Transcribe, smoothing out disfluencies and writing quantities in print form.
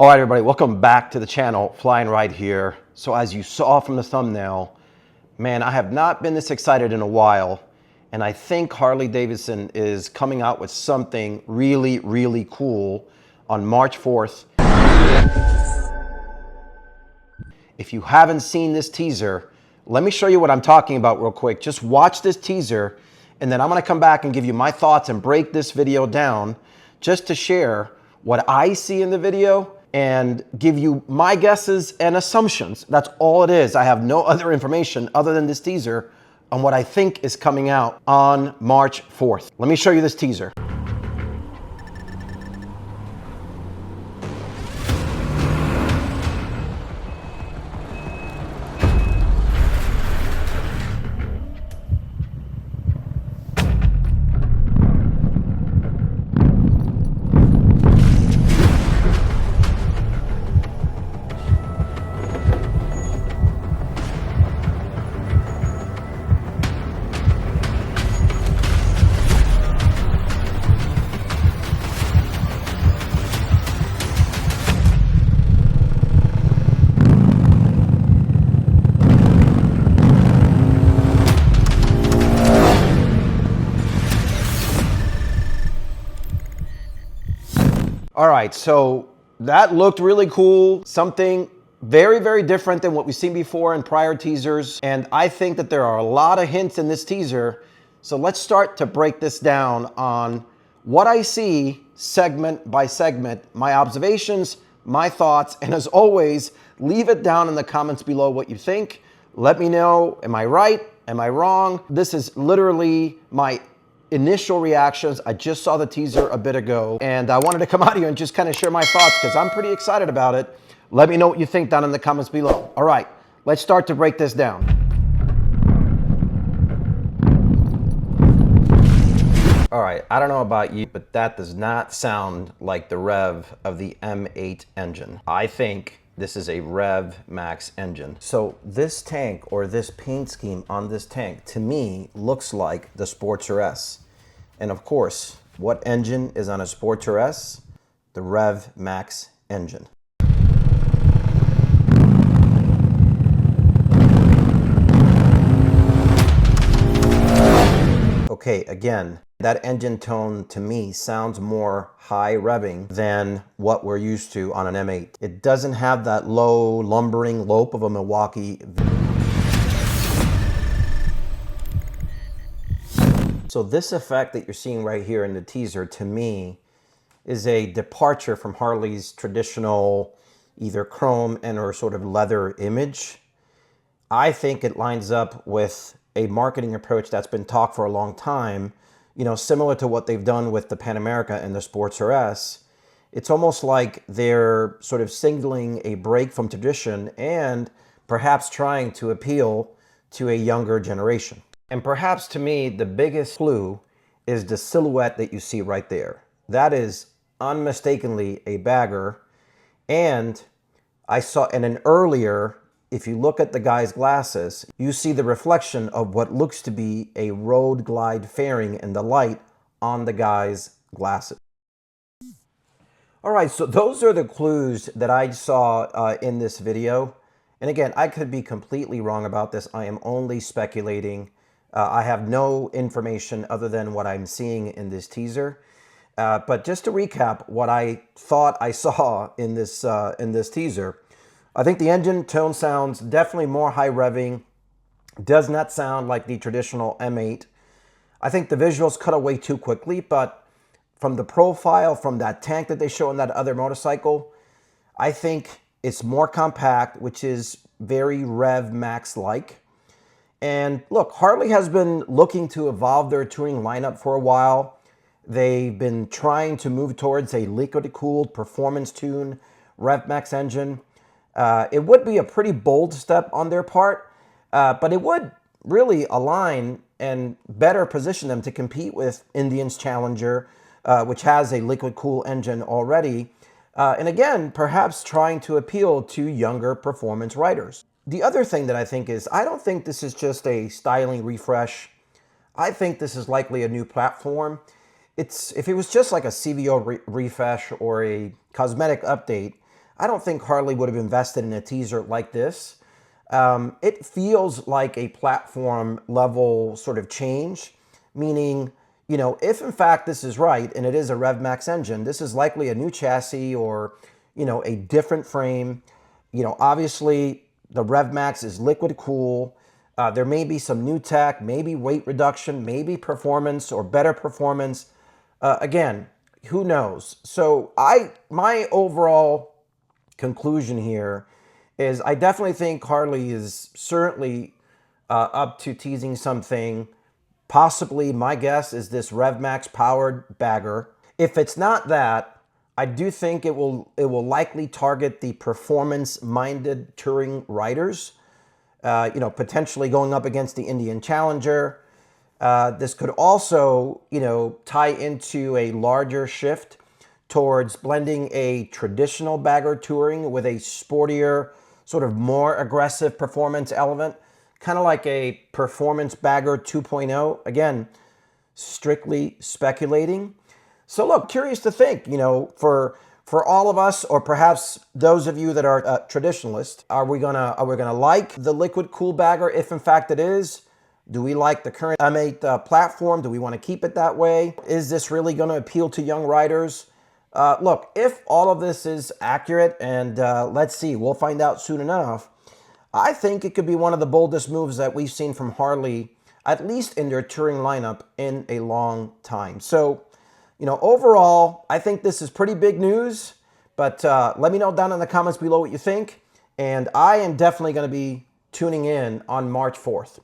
All right, everybody, welcome back to the channel. Fly and Ride here. So as you saw from the thumbnail, man, I have not been this excited in a while, and I think Harley Davidson is coming out with something really, really cool on March 4th. If you haven't seen this teaser, let me show you what I'm talking about real quick. Just watch this teaser, and then I'm gonna come back and give you my thoughts and break this video down just to share what I see in the video and give you my guesses and assumptions. That's all it is. I have no other information other than this teaser on what I think is coming out on March 4th. Let me show you this teaser. All right, so that looked really cool. Something very, very different than what we've seen before in prior teasers. And I think that there are a lot of hints in this teaser. So let's start to break this down on what I see segment by segment, my observations, my thoughts, and as always, leave it down in the comments below what you think. Let me know, am I right? Am I wrong? This is literally my initial reactions. I just saw the teaser a bit ago, and I wanted to come out here and just kind of share my thoughts because I'm pretty excited about it. Let me know what you think down in the comments below. All right, let's start to break this down. All right, I don't know about you, but that does not sound like the rev of the M8 engine. I think this is a Rev-Max engine. So this tank, or this paint scheme on this tank, to me looks like the Sportster S. And of course, what engine is on a Sportster S? The Rev-Max engine. Okay, again, that engine tone to me sounds more high revving than what we're used to on an M8. It doesn't have that low lumbering lope of a Milwaukee. So this effect that you're seeing right here in the teaser, to me, is a departure from Harley's traditional either chrome and or sort of leather image. I think it lines up with a marketing approach that's been talked for a long time, you know, similar to what they've done with the Pan America and the Sportster S. It's almost like they're sort of signaling a break from tradition and perhaps trying to appeal to a younger generation. And perhaps to me, the biggest clue is the silhouette that you see right there. That is unmistakably a bagger. And I saw in an earlier, if you look at the guy's glasses, you see the reflection of what looks to be a road glide fairing in the light on the guy's glasses. All right, so those are the clues that I saw in this video. And again, I could be completely wrong about this. I am only speculating. I have no information other than what I'm seeing in this teaser. But just to recap what I thought I saw in this teaser, I think the engine tone sounds definitely more high revving, does not sound like the traditional M8. I think the visuals cut away too quickly, but from the profile, from that tank that they show in that other motorcycle, I think it's more compact, which is very Rev-Max-like. And look, Harley has been looking to evolve their touring lineup for a while. They've been trying to move towards a liquid-cooled performance-tuned Rev-Max engine. It would be a pretty bold step on their part, but it would really align and better position them to compete with Indian's Challenger, which has a liquid cool engine already. And again, perhaps trying to appeal to younger performance riders. The other thing that I think is, I don't think this is just a styling refresh. I think this is likely a new platform. If it was just like a CVO refresh or a cosmetic update, I don't think Harley would have invested in a teaser like this. It feels like a platform level sort of change, meaning, you know, if in fact this is right and it is a Rev-Max engine, this is likely a new chassis or, you know, a different frame. You know, obviously the Rev-Max is liquid cool. There may be some new tech, maybe weight reduction, maybe performance or better performance. Again, who knows? So my overall conclusion here is I definitely think Harley is certainly up to teasing something. Possibly, my guess is this Rev-Max powered bagger. If it's not that, I do think it will likely target the performance-minded touring riders. You know, potentially going up against the Indian Challenger. This could also, you know, tie into a larger shift towards blending a traditional bagger touring with a sportier, sort of more aggressive performance element, kind of like a performance bagger 2.0. Again, strictly speculating. So look, curious to think, you know, for all of us, or perhaps those of you that are traditionalists, are we gonna like the liquid cool bagger if in fact it is? Do we like the current M8 platform? Do we want to keep it that way? Is this really going to appeal to young riders? Look, if all of this is accurate, and let's see, we'll find out soon enough, I think it could be one of the boldest moves that we've seen from Harley, at least in their touring lineup, in a long time. So, you know, overall, I think this is pretty big news, but let me know down in the comments below what you think, and I am definitely going to be tuning in on March 4th.